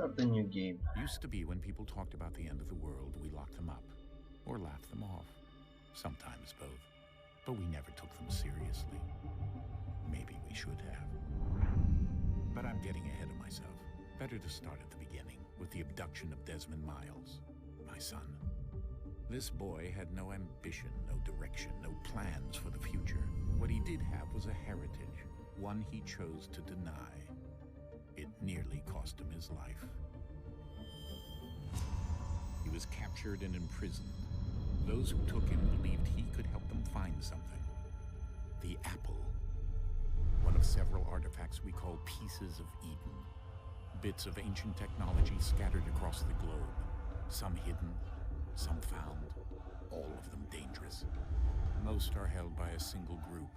Start a new game. Used to be when people talked about the end of the world, we locked them up or laughed them off. Sometimes both. But we never took them seriously. Maybe we should have. But I'm getting ahead of myself. Better to start at the beginning with the abduction of Desmond Miles, my son. This boy had no ambition, no direction, no plans for the future. What he did have was a heritage, one he chose to deny. It nearly cost him his life. He was captured and imprisoned. Those who took him believed he could help them find something. The apple. One of several artifacts we call pieces of Eden. Bits of ancient technology scattered across the globe. Some hidden, some found, all of them dangerous. Most are held by a single group,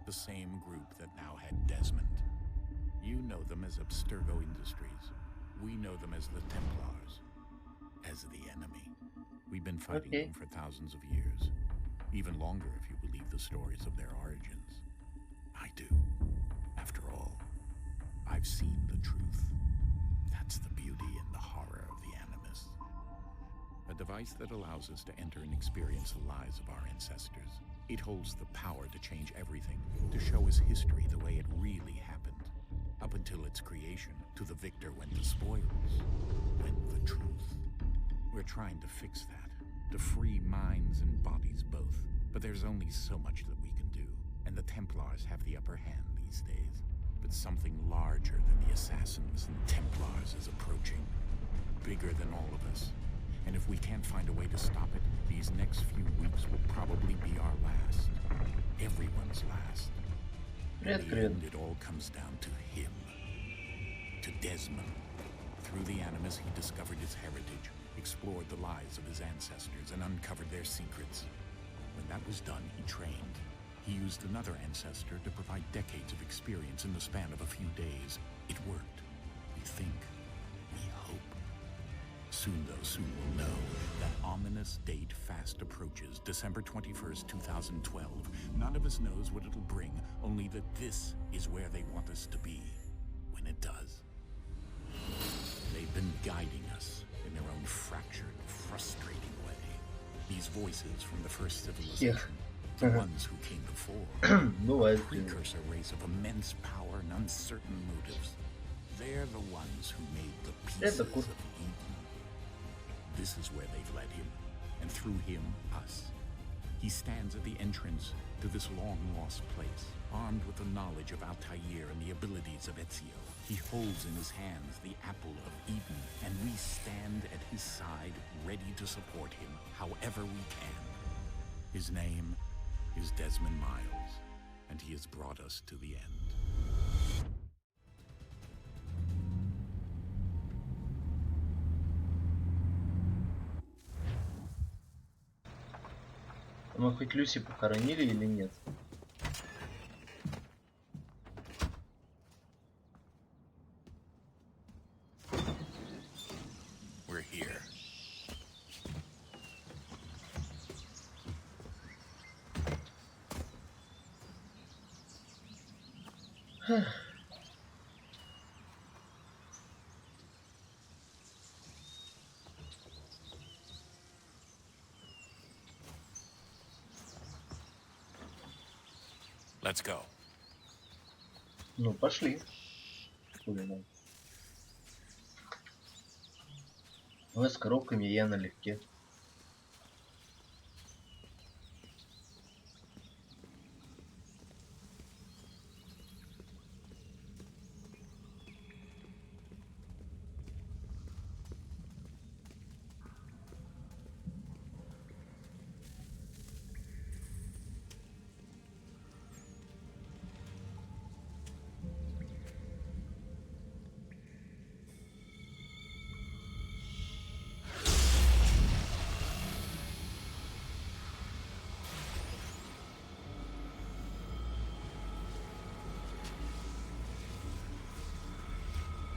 the same group that now had Desmond. You know them as Abstergo Industries. We know them as the Templars, as the enemy. We've been fighting them for thousands of years, even longer if you believe the stories of their origins. I do. After all, I've seen the truth. That's the beauty and the horror of the Animus. A device that allows us to enter and experience the lives of our ancestors. It holds the power to change everything, to show us history the way it really happened. Up until its creation, to the victor went the spoils, went the truth. We're trying to fix that, to free minds and bodies both. But there's only so much that we can do, and the Templars have the upper hand these days. But something larger than the Assassins and Templars is approaching, bigger than all of us. And if we can't find a way to stop it, these next few weeks will probably be our last. Everyone's last. In the end, it all comes down to him. To Desmond. Through the Animus, he discovered his heritage, explored the lives of his ancestors, and uncovered their secrets. When that was done, he trained. He used another ancestor to provide decades of experience in the span of a few days. It worked. We think. We hope. Soon, though, soon we'll know. That ominous date fast approaches, December 21st, 2012. None of us knows what it'll bring, only that this is where they want us to be, when it does. They've been guiding us in their own fractured, frustrating way. These voices from the first civilization, the ones who came before, a precursor race of immense power and uncertain motives. They're the ones who made the pieces of Eden. This is where they've led him, and through him, us. He stands at the entrance to this long-lost place, armed with the knowledge of Altair and the abilities of Ezio. He holds in his hands the apple of Eden, and we stand at his side, ready to support him however we can. His name is Desmond Miles, and he has brought us to the end. Мы хоть Люси похоронили или нет? We're here. Let's go. Ну, пошли. Ну, с коробками я налегке.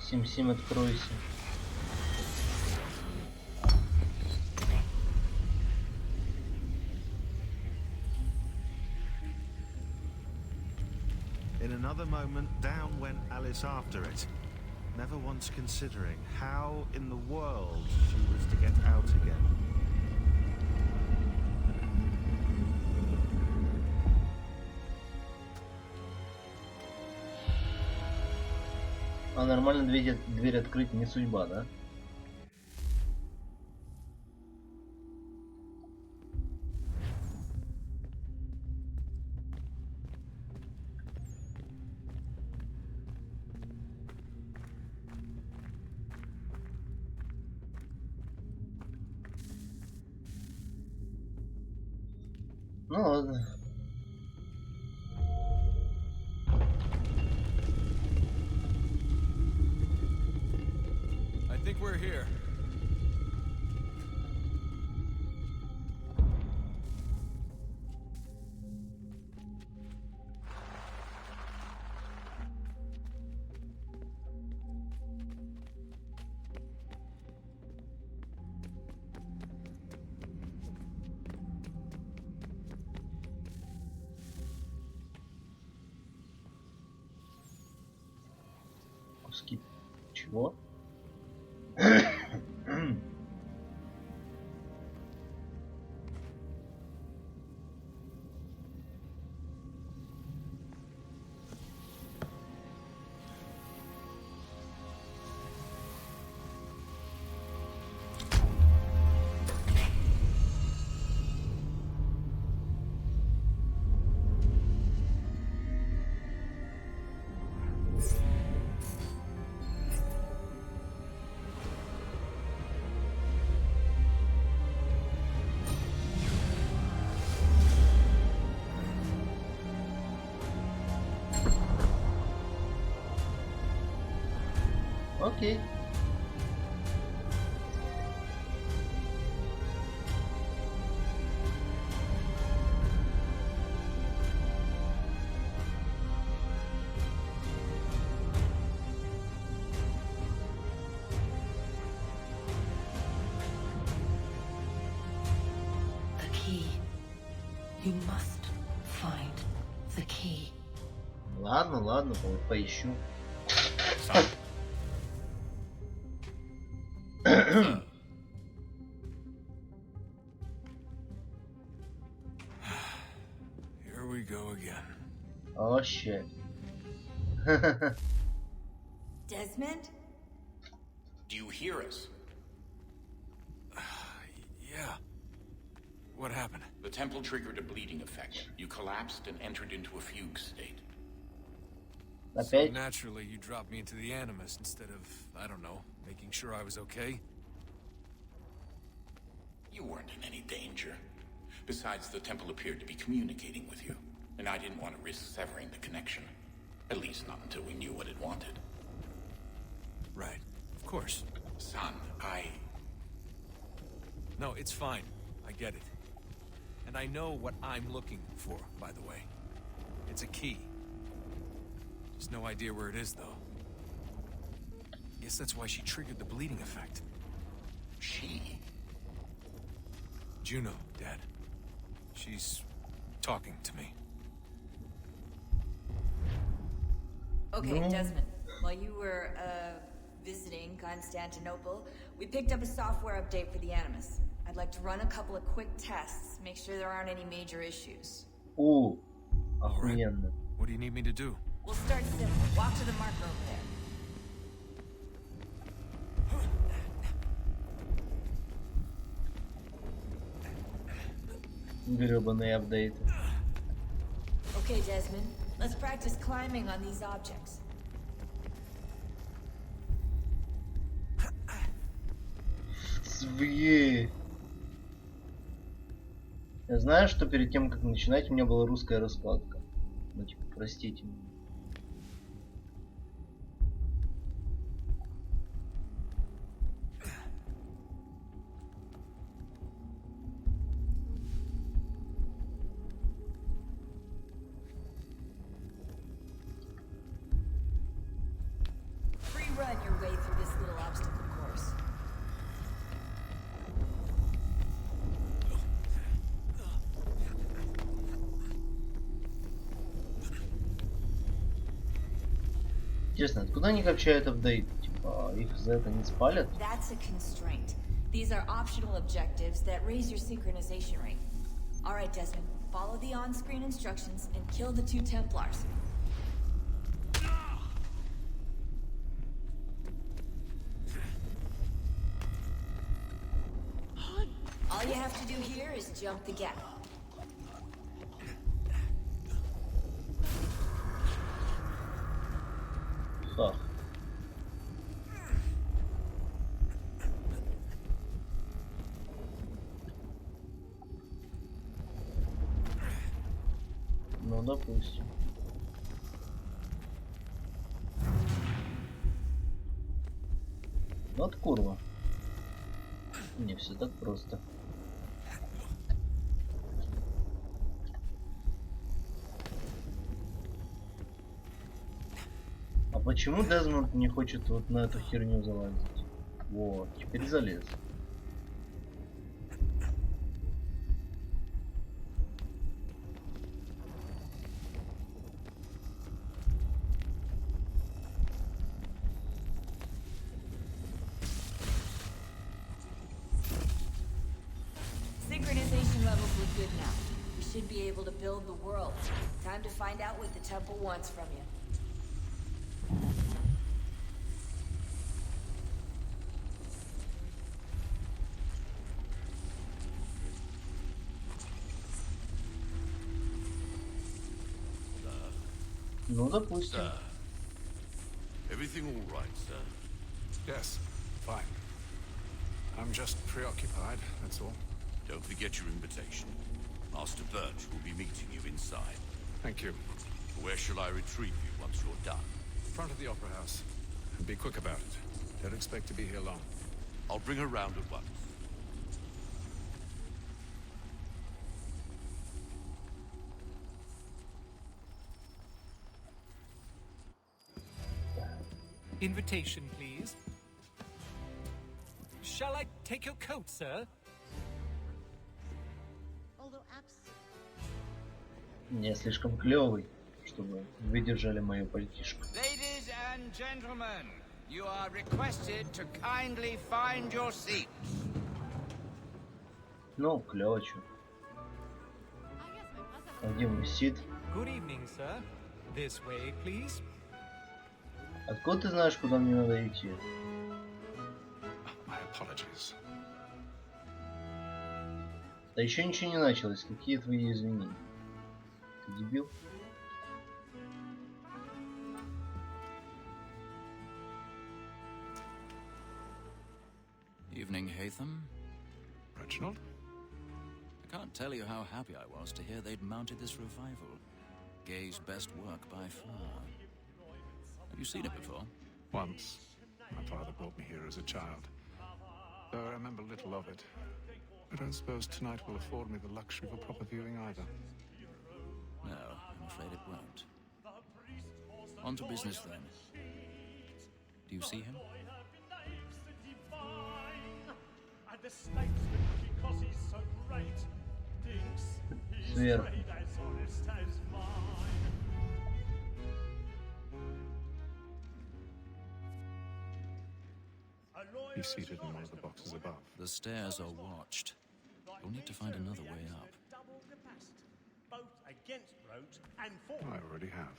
Сим-Сим, откройся. In another moment, down went Alice after it. never once considering how in the world she was to get out again. А нормально дверь открыть не судьба, да? Ну ладно. I think we're here. Куски. Чего? Окей. The key. You must find the key. Ладно, ладно, поищу. Son, Here we go again. Oh shit. Desmond? do you hear us? Yeah. What happened? The temple triggered a bleeding effect. You collapsed and entered into a fugue state. So Опять? naturally, you dropped me into the Animus instead of, I don't know, making sure I was okay? You weren't in any danger. Besides, the temple appeared to be communicating with you, and I didn't want to risk severing the connection. At least not until we knew what it wanted. Right. Of course. Son, No, it's fine. I get it. And I know what I'm looking for, by the way. It's a key. Just no idea where it is, though. Guess that's why she triggered the bleeding effect. She? Juno, Dad. She's talking to me. Okay, No. Desmond. While you were, visiting Constantinople, we picked up a software update for the Animus. I'd like to run a couple of quick tests, make sure there aren't any major issues. О, охуенно. What do you need me to do? We'll start simple. Walk to the marker over there. Гребаный апдейт. Okay, Desmond. Let's practice climbing on these objects. Своём. Я знаю, что перед тем, как начинать, у меня была русская раскладка. Ну, типа, простите меня. Free run your way through this little obstacle course. Интересно, откуда они качают апдейт? Типа, их за это не спалят? That's a constraint. These are optional objectives that raise your synchronization rate. Alright, Desmond, follow the on-screen instructions and kill the 2 Templars. All you have to do here is jump the gap. Ха. Ну, допустим. Вот курва. Не все так просто. А почему Дезмонд не хочет вот на эту херню залазить? Вот, теперь залез. Synchronization levels look good now. We should be able to build the world. Time to find out what the temple wants from you. Ну, допустим. Sir, everything all right, sir? Yes, fine. I'm just preoccupied, that's all. Don't forget your invitation. Master Birch will be meeting you inside. Thank you. Where shall I retrieve you once you're done? Front of the Opera House. And be quick about it. Don't expect to be here long. I'll bring her round at once. Invitation, please. Shall I take your coat, sir? Не слишком клевый, чтобы выдержали мою пальтишку. Ladies and gentlemen, you are requested to kindly find your seats. Ну, клево, чё. А где мой сид? Good evening, sir. This way, please. Откуда ты знаешь, куда мне надо идти? My apologies. Да еще ничего не началось. Какие твои извинения? Ты дебил? Evening, Hatham. Reginald? I can't tell you how happy I was to hear they'd mounted this revival. Gay's best work by far. Have you seen it before? Once. My father brought me here as a child. Though I remember little of it. I don't suppose tonight will afford me the luxury of a proper viewing either. No, I'm afraid it won't. On to business then. Do you see him? Сверху. He's seated in one of the boxes above. The stairs are watched. You'll need to find another way up. I already have.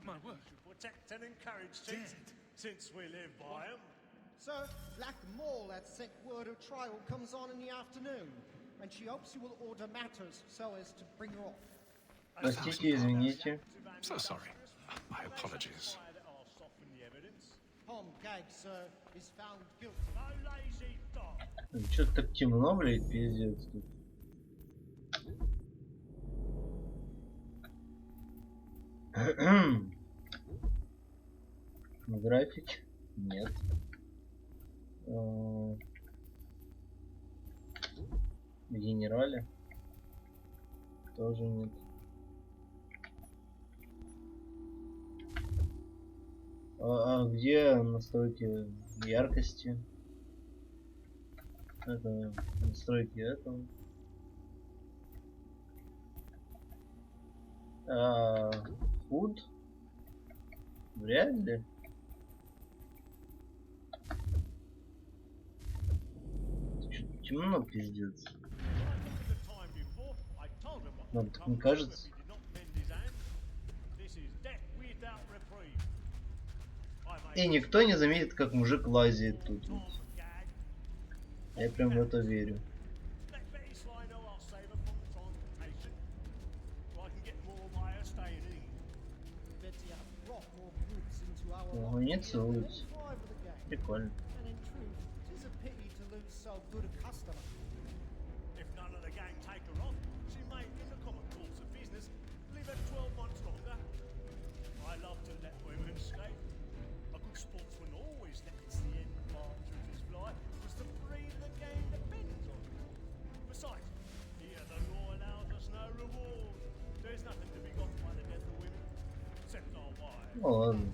My word. Protect and encourage since we live by them. Sir, Black Mall at sick word of trial comes on in the afternoon, and she hopes you will order matters so as to bring her off. Простите, извините. So sorry. My apologies. Tom Gag, sir, is found guilty. Что-то так темно, блядь, пиздец тут. График? Нет. В генерале? Тоже нет. А где настройки яркости? Это настройки этого. Food? Вряд ли. Чё-то темно, пиздец. Нам так не кажется. И никто не заметит, как мужик лазит тут. Я прям в это верю. О, не целуются. Прикольно. Ну ладно.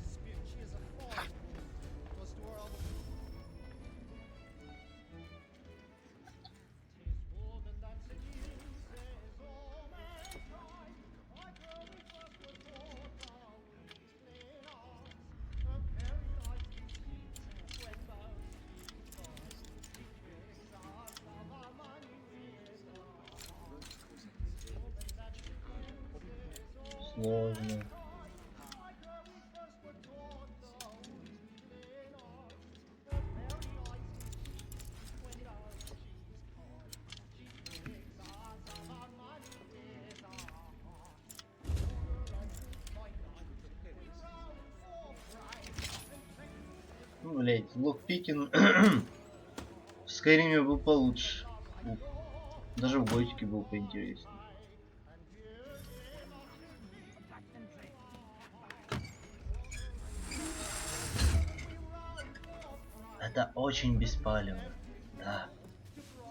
Сложно. Ну, блять, локпикин в Скайриме был получше. Даже в Готике был поинтереснее. Это очень беспалевно. Да.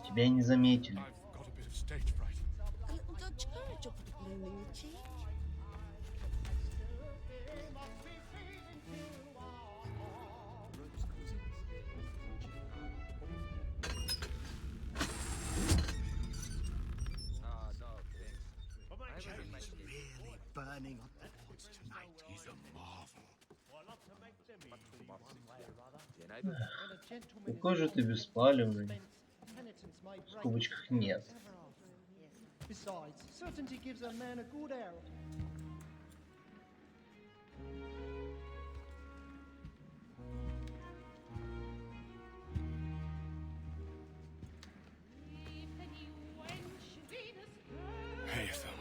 Тебя и не заметили. Burning on the boards tonight is a marvel. Какой же ты беспалевный. В скобочках нет. Besides, certainty gives a man a good air. Haytham.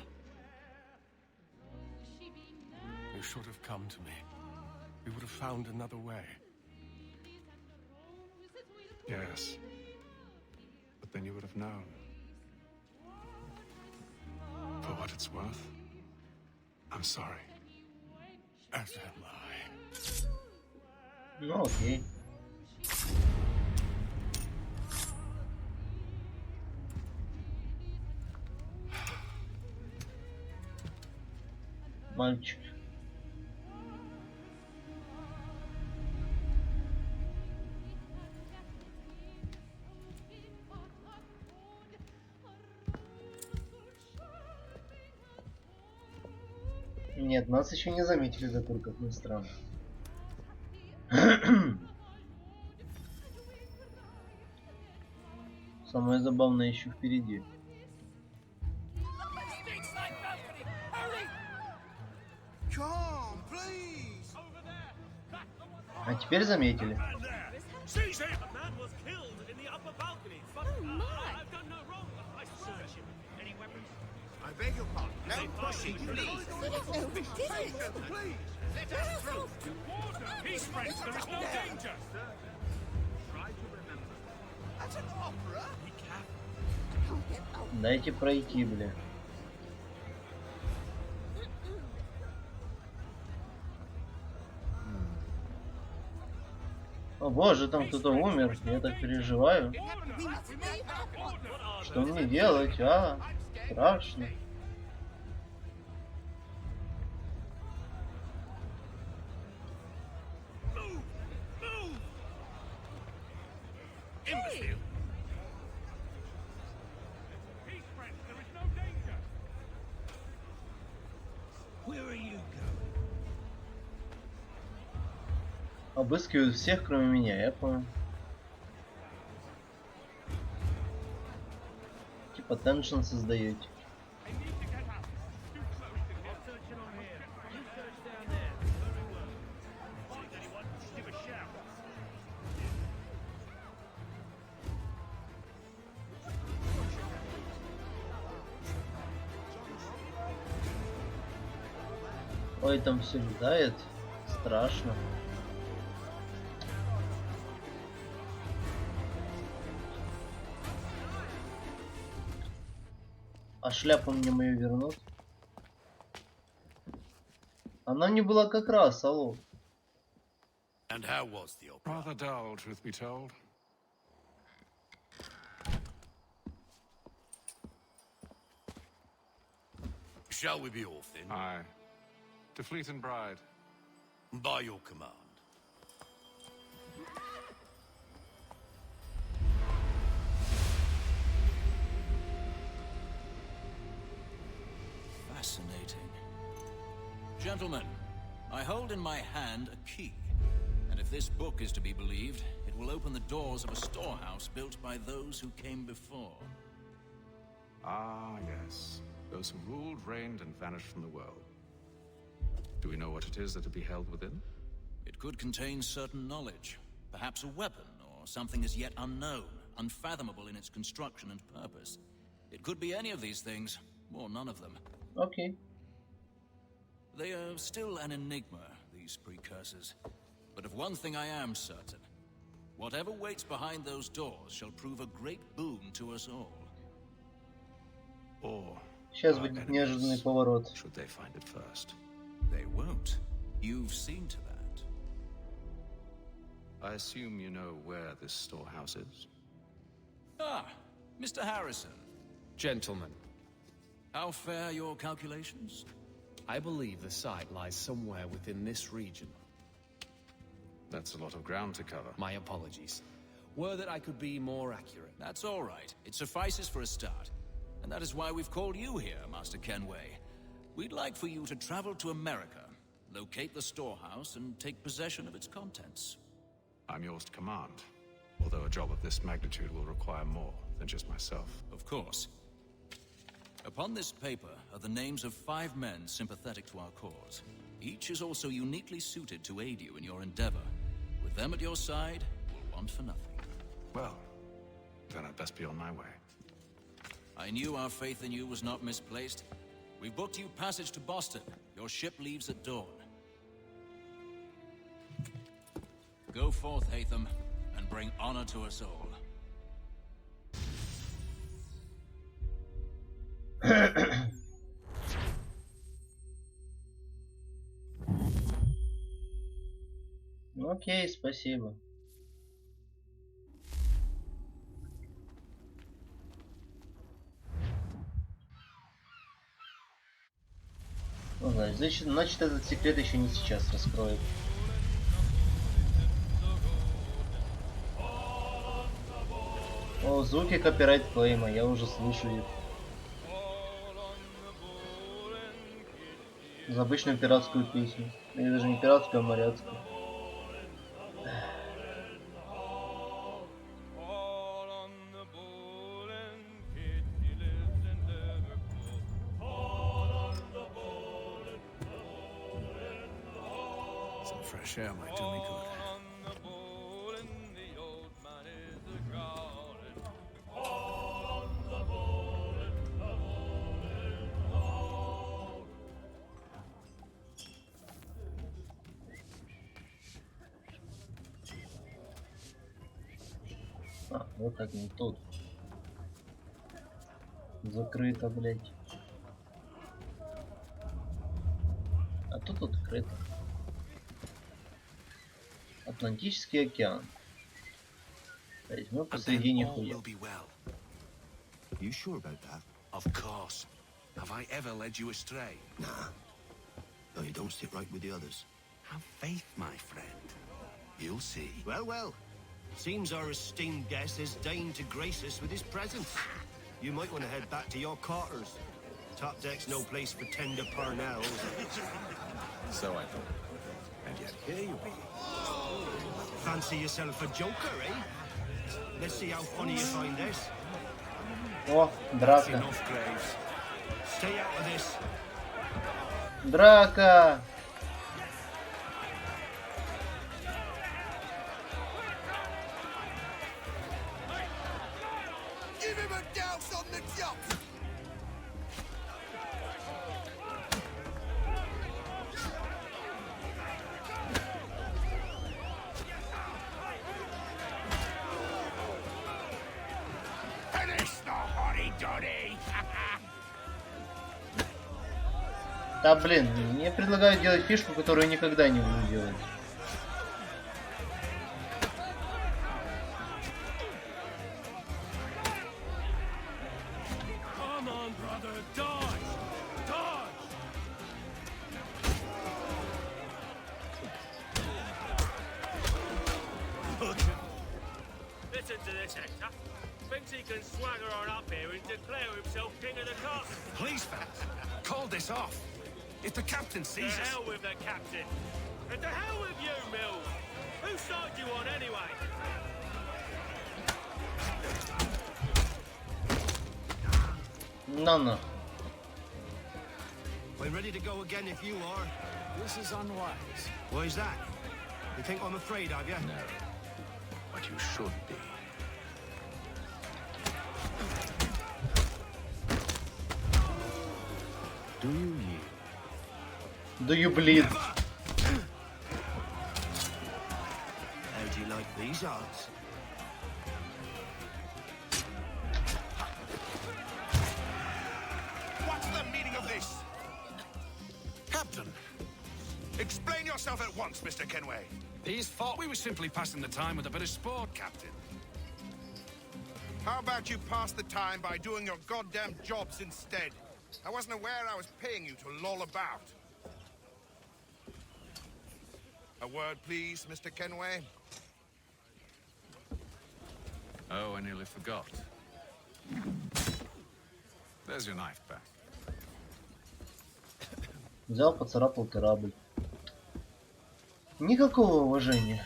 You should have come to me. We would have found another way. Yes. But then you would have known. For what it's worth, I'm sorry. As am I. Ну окей. Мальчик. Нет, нас еще не заметили до тур, как ни странно. Самое забавное еще впереди. А теперь заметили. I beg your pardon. No pushing, please. Please, let us through. Peace, friends. There is no danger. Try to remember. That's an opera. Be careful. Дайте пройти, бля. О боже, там кто-то умер. Я так переживаю. Что мне делать, а? Страшно. Обыскивают всех, кроме меня, я понял. Типа теншн создаете. Ой, там все летает. Страшно. А шляпу мне мою вернут? Она мне была как раз, алло. And how was the opera? Rather dull, truth be told. Shall we be off then? Aye. To Fleet and Bride. By your command. Fascinating. Gentlemen, I hold in my hand a key. And if this book is to be believed, it will open the doors of a storehouse built by those who came before. Ah, yes. Those who ruled, reigned, and vanished from the world. Do we know what it is that to be held within? It could contain certain knowledge. Perhaps a weapon, or something as yet unknown, unfathomable in its construction and purpose. It could be any of these things, or none of them. Okay. They are still an enigma, these precursors. But of one thing I am certain. Whatever waits behind those doors shall prove a great boon to us all. Or Сейчас будет неожиданный поворот. should they find it first? They won't. You've seen to that. I assume you know where this storehouse is? Ah, Mr. Harrison. Gentlemen, How fare your calculations? I believe the site lies somewhere within this region. That's a lot of ground to cover. My apologies. Were that I could be more accurate. That's all right. It suffices for a start. And that is why we've called you here, Master Kenway. We'd like for you to travel to America, locate the storehouse, and take possession of its contents. I'm yours to command, although a job of this magnitude will require more than just myself. Of course. Upon this paper are the names of 5 men sympathetic to our cause. Each is also uniquely suited to aid you in your endeavor. With them at your side, we'll want for nothing. Well, then I'd best be on my way. I knew our faith in you was not misplaced. We've booked you passage to Boston. Your ship leaves at dawn. Go forth, Hatham, and bring honor to us all. Окей, спасибо. Ну, значит, этот секрет еще не сейчас раскроет. О, звуки копирайт-клейма, я уже слышу их. За обычную пиратскую песню. Или даже не пиратскую, а моряцкую. Some fresh air might do me good. А, вот так не тут. Закрыто, блять. А тут открыто. Атлантический океан. То есть мы посредине хуя. You sure about that? Of course. Have I ever led you astray? Nah. No, you don't sit right with the others. Have faith, my friend. You'll see. Well, well. Seems our esteemed guest has deigned to grace us with his presence. You might want to head back to your quarters. Top deck's no place for tender parnells. So I thought. And yet here you be. Fancy yourself a joker, eh? Let's see how funny you find this. О, драка. Enough, Graves. Stay out of this. Драка! Give him a douse on the job. Да блин, мне предлагают делать фишку, которую никогда не буду делать. Listen to this actor. Thinks he can swagger on up here and declare himself king of the castle. Please, Fats, call this off. If the captain sees To us... hell with the captain. And to hell with you, Mills. Whose side do you on anyway? No. I'm ready to go again if you are. This is unwise. Why is that? You think I'm afraid of you? No. But you should be. Do you yield? Do you bleed? How do you like these odds? What's the meaning of this? Captain, explain yourself at once, Mr. Kenway. These thought we were simply passing the time with a bit of sport, Captain. How about you pass the time by doing your goddamn jobs instead? I wasn't aware I was paying you to loll about. A word, please, Mr. Kenway. Oh, I nearly forgot. There's your knife back. Взял, поцарапал корабль. Никакого уважения.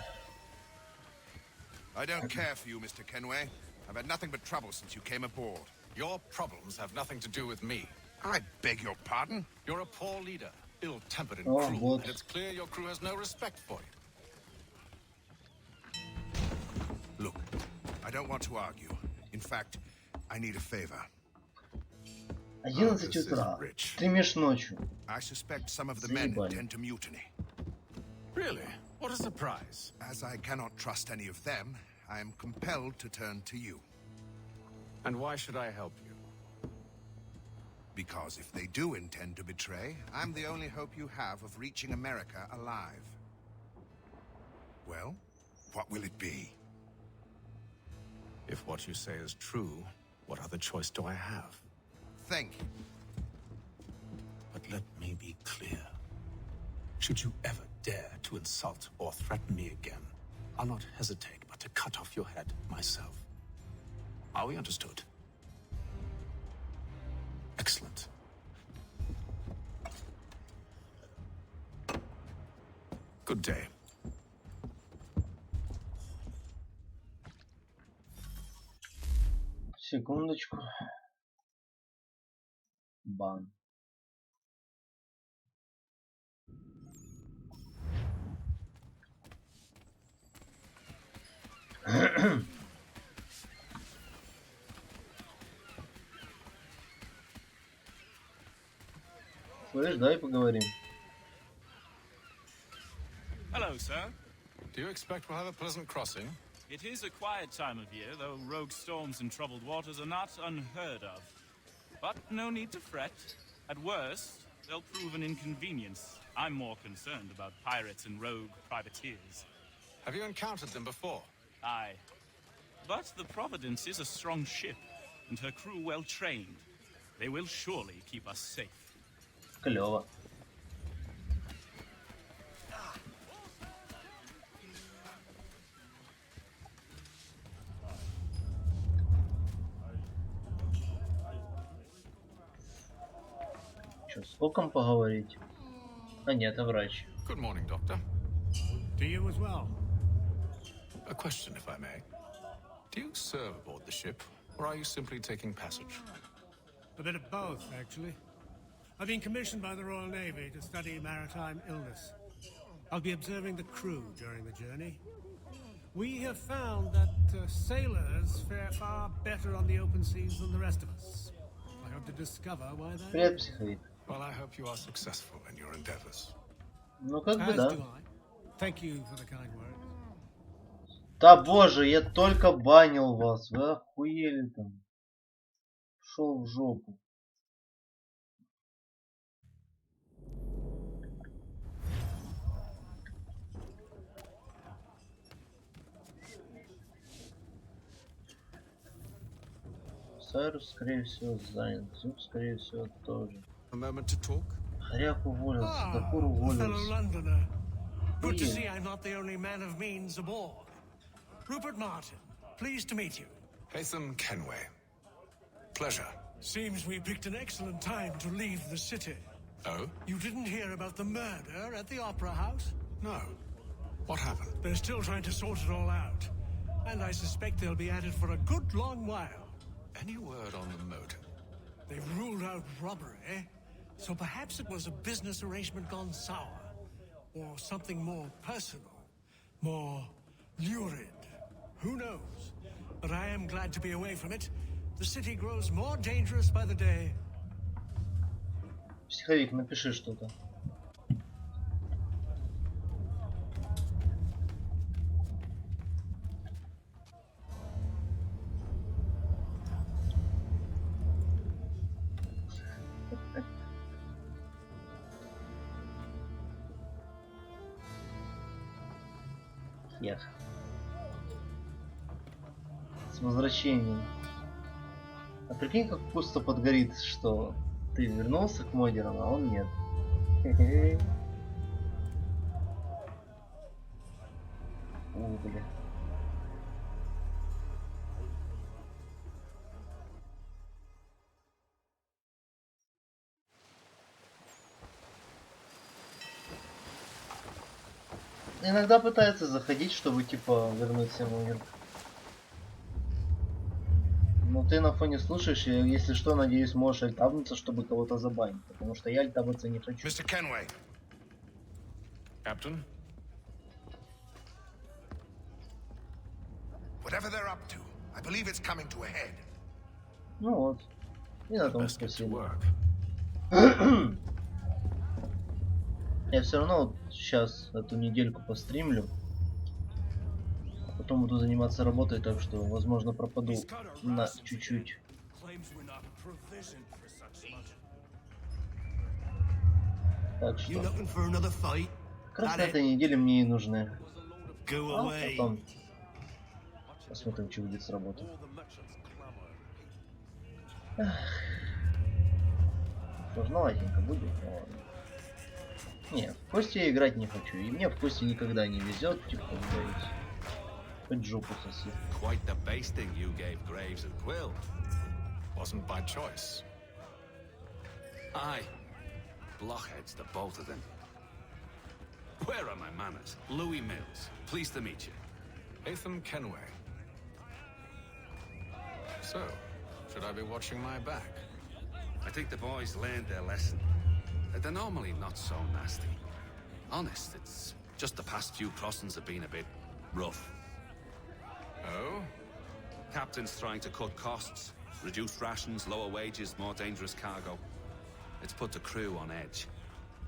I don't care for you, Mr. Kenway. I've had nothing but trouble since you came aboard. Your problems have nothing to do with me. I beg your pardon? You're a poor leader, ill-tempered and Oh, cruel, what? and it's clear your crew has no respect for you. Look, I don't want to argue. In fact, I need a favor. 11 утра. 3 ночью. I suspect some of the men Заебали. intend to mutiny. Really? What a surprise. As I cannot trust any of them, I am compelled to turn to you. And why should I help you? Because if they do intend to betray, I'm the only hope you have of reaching America alive. Well, what will it be? If what you say is true, what other choice do I have? Think. But let me be clear. Should you ever dare to insult or threaten me again, I'll not hesitate but to cut off your head myself. Are we understood? Excellent. Good day. Секундочку. Бан. Слышь, давай поговорим. Hello, sir. Do you expect we'll have a pleasant crossing? It is a quiet time of year, though rogue storms and troubled waters are not unheard of. But no need to fret. At worst, they'll prove an inconvenience. I'm more concerned about pirates and rogue privateers. Have you encountered them before? Aye. But the Providence is a strong ship, and her crew well trained. They will surely keep us safe. Клево. Что, с Коком поговорить? А нет, это врач. Good morning, Doctor. To you as well. A question, if I may. Do you serve aboard the ship, or are you simply taking passage? A bit of both, actually. I've been commissioned by the Royal Navy to study maritime illness. I'll be observing the crew during the journey. We have found that sailors fare far better on the open seas than the rest of us. I hope to discover why that is. Well, I hope you are successful in your endeavors. Ну как бы As да. do I. Thank you for the kind words. Да боже, я только банил вас. Вы охуели там. Шел в жопу. Сайрус, скорее всего, занят. Зуб, скорее всего, тоже. Хряк уволился, Дакур уволился. Good to see I'm not the only man of means aboard. Rupert Martin, pleased to meet you. Haytham Kenway. Pleasure. Seems we picked an excellent time to leave the city. Oh? You didn't hear about the murder at the Opera House? No. What happened? They're still trying to sort it all out. And I suspect they'll be at it for a good long while. Any word on the motive? They've ruled out robbery, so perhaps it was a business arrangement gone sour. Or something more personal, more lurid. Who knows? But I am glad to be away from it. The city grows more dangerous by the day. Психовик, напиши что-то. Эх. С возвращением. А прикинь, как пусто подгорит, что ты вернулся к модерам, а он нет. Бля. Иногда пытается заходить, чтобы типа вернуть всем мир. Но ты на фоне слушаешь, и если что, надеюсь, можешь альтабнуться, чтобы кого-то забанить. Потому что я альтабаться не хочу. Mr. Kenway. Captain? Whatever they're up to, I believe it's coming to a head. Ну вот. И на том спасибо. Я все равно вот сейчас эту недельку постримлю. А потом буду заниматься работой, так что, возможно, пропаду на чуть-чуть. Так что как раз на этой неделе мне и нужны. А потом посмотрим, что будет с работой. Сложноватенько будет, но ладно. Нет, в кости я играть не хочу. И мне в кости никогда не везет, типа, говорить. Хоть жопу соси. Quite the basting you gave Graves and Quill. Wasn't by choice. Aye. Blockheads, the both of them. Where are my manners? Louis Mills. Pleased to meet you. Haytham Kenway. So, should I be watching my back? I think the boys learned their lesson. They're normally not so nasty. Honest, it's just the past few crossings have been a bit rough. Oh? Captain's trying to cut costs. Reduced rations, lower wages, more dangerous cargo. It's put the crew on edge.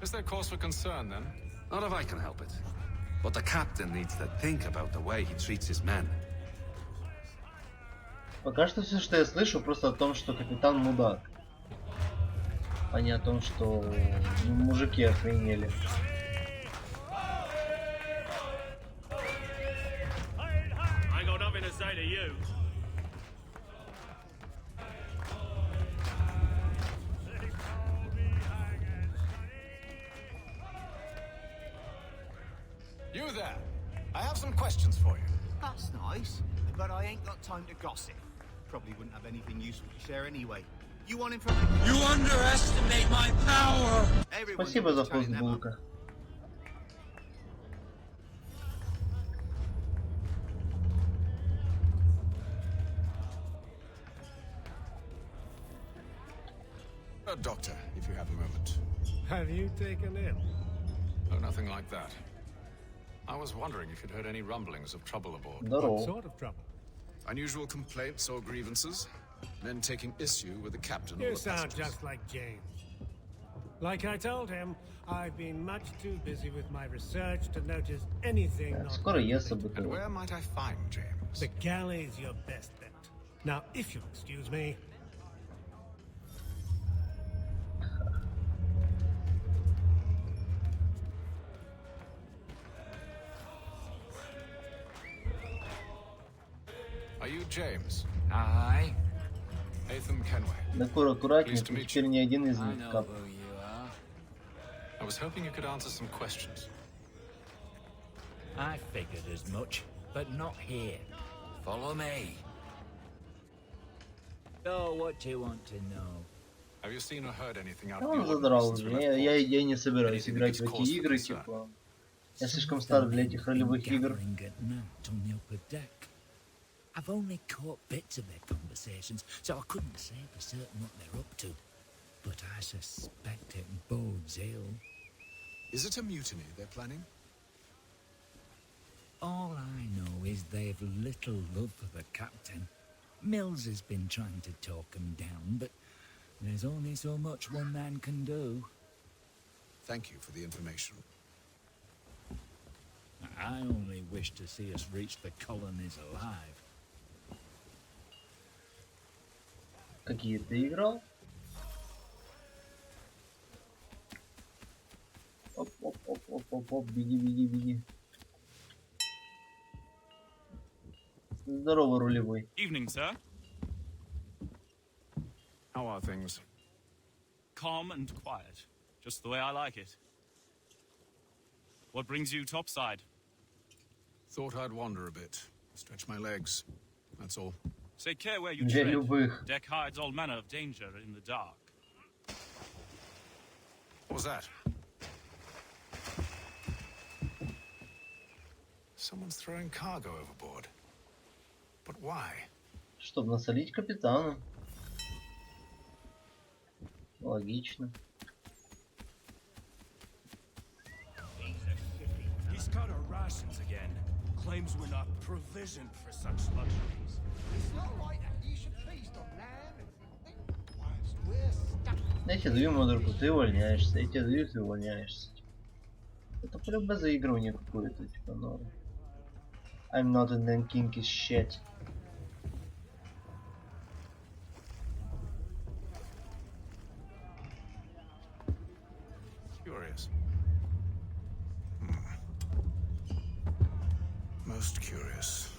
Is there cause for concern, then? Not if I can help it. But the captain needs to think about the way he treats his men. Пока что все, что я слышу, просто о том, что капитан мудак. А не о том, что мужики охренели. I got nothing to say to you. You there! I have some questions for you. That's nice, but I ain't got time to gossip. Probably wouldn't have anything useful to share anyway. You want information? You underestimate my power! Спасибо за фейсбука. doctor, if you have a moment. Have you taken ill? No, nothing like that. I was wondering if you'd heard any rumblings of trouble aboard. What sort of trouble? Unusual complaints or grievances? Men taking issue with the captain or You the sound passengers? just like James. Like I told him, I've been much too busy with my research to notice anything not Скоро ЕС And where might I find James? The galley's your best bet. Now, if you'll excuse me. Are you James? Aye. Ethan Kenway. Аккуратнее, Pleased to meet теперь you. ни один из них кап. I was hoping you could answer some questions. I figured as much, but not here. Follow me. So, what do you want to know? Have you seen or heard anything out of Он the задрал ordinary since уже. we left port? Я не собираюсь играть в эти игры, типа. Я слишком стар для этих ролевых игр. On the upper deck. I've only caught bits of their conversations, so I couldn't say for certain what they're up to. But I suspect it bodes ill. Is it a mutiny they're planning? All I know is they've little love for the captain. Mills has been trying to talk him down, but there's only so much one man can do. Thank you for the information. I only wish to see us reach the colonies alive. Какие ты играл? Оп, беги. Здорово, рулевой. Evening, sir. How are things? Calm and quiet. Just the way I like it. What brings you topside? Thought I'd wander a bit. Stretch my legs. That's all. Take care where you Для tread. любых. Deck hides all manner of danger in the dark. What was that? Someone's throwing cargo overboard. But why? Чтобы насолить капитану. Логично. He's cut our rations again. Claims we're not provisioned for such luxuries. It's not right that you should feast on lamb and whilst we're stuck. Я тебе даю модерку, ты увольняешься. Я тебе даю, ты увольняешься. Это прям без заигрывания какое-то, типа, но... I'm not in the kinky shit. Curious. Most curious.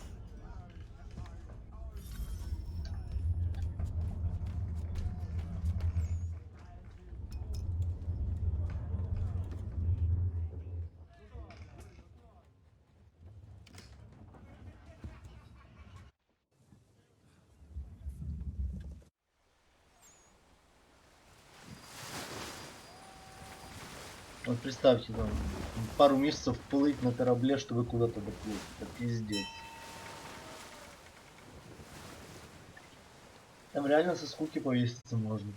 Вот представьте, там пару месяцев плыть на корабле, чтобы куда-то доплыть. Это пиздец. Там реально со скуки повеситься можно.